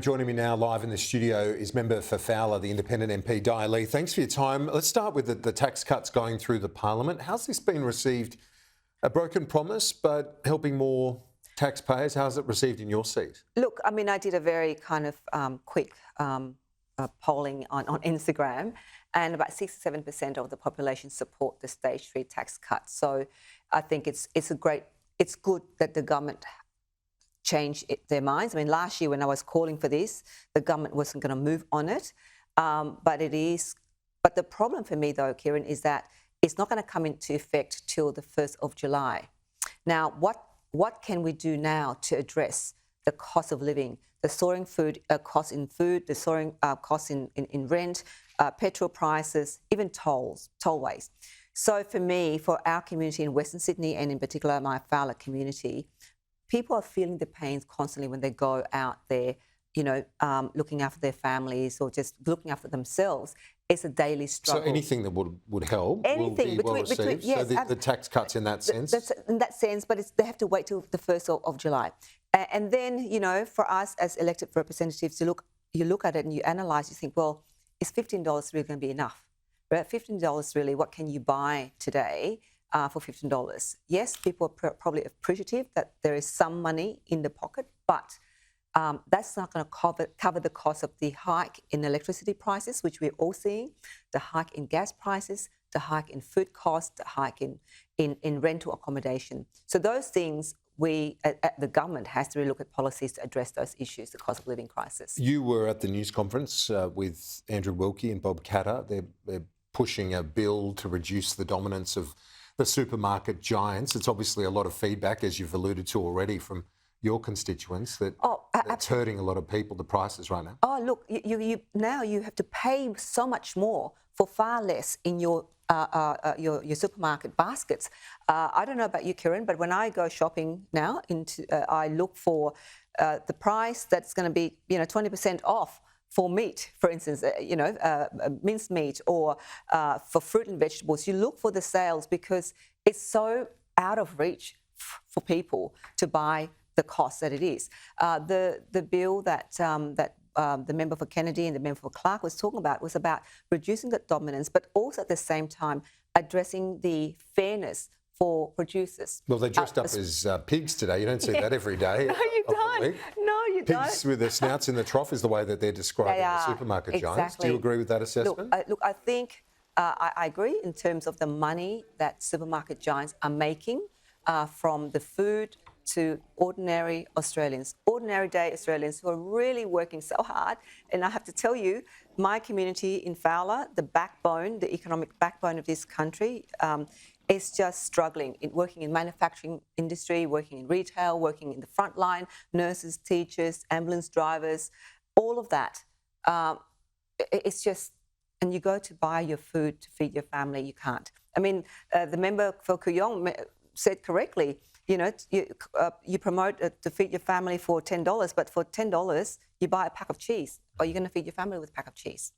Joining me now live in the studio is member for Fowler, the independent MP Dai. Lee, thanks for your time. Let's start with the tax cuts going through the Parliament. How's this been received? A broken promise, but helping more taxpayers. How's it received in your seat? Look, I mean, I did a very kind of quick polling on Instagram, and about 67% of the population support the stage 3 tax cut. So I think it's good that the government change their minds. I mean, last year when I was calling for this, the government wasn't going to move on it, but it is. But the problem for me, though, Kieran, is that it's not going to come into effect till the 1st of July. Now, what can we do now to address the cost of living, the soaring food costs in food, the soaring costs in rent, petrol prices, even tollways? So for me, for our community in Western Sydney, and in particular my Fowler community, people are feeling the pains constantly when they go out there, looking after their families or just looking after themselves. It's a daily struggle. So anything that would help will be well received? Yes, so the tax cuts in that sense? In that sense, but they have to wait till the 1st of July. And then, for us as elected representatives, you look at it and you analyse, you think, well, is $15 really going to be enough? Right? $15 really, what can you buy today for $15? Yes, people are probably appreciative that there is some money in the pocket, but that's not going to cover the cost of the hike in electricity prices, which we're all seeing, the hike in gas prices, the hike in food costs, the hike in rental accommodation. So those things, the government has to really look at policies to address those issues, the cost of living crisis. You were at the news conference with Andrew Wilkie and Bob Katter. They're pushing a bill to reduce the dominance of the supermarket giants. It's obviously a lot of feedback, as you've alluded to already, from your constituents that it's hurting a lot of people, the prices right now. Oh, look, you now you have to pay so much more for far less in your supermarket baskets. I don't know about you, Kieran, but when I go shopping now, I look for the price that's going to be 20% off for meat, for instance, minced meat, or for fruit and vegetables. You look for the sales because it's so out of reach for people to buy the cost that it is. The bill that the member for Kennedy and the member for Clarke was talking about was about reducing that dominance, but also at the same time addressing the fairness for producers. Well, they dressed up as pigs today. You don't see that every day. No, you don't. No, you don't. Pigs with their snouts in the trough is the way that they're describing the supermarket giants. Do you agree with that assessment? Look, I think I agree in terms of the money that supermarket giants are making from the food to ordinary Australians, ordinary day Australians who are really working so hard. And I have to tell you, my community in Fowler, the economic backbone of this country, is just struggling in working in manufacturing industry, working in retail, working in the front line, nurses, teachers, ambulance drivers, all of that. It's just, and you go to buy your food to feed your family, you can't. I mean, the member for Kooyong said correctly, you promote to feed your family for $10, but for $10, you buy a pack of cheese. Are you going to feed your family with a pack of cheese?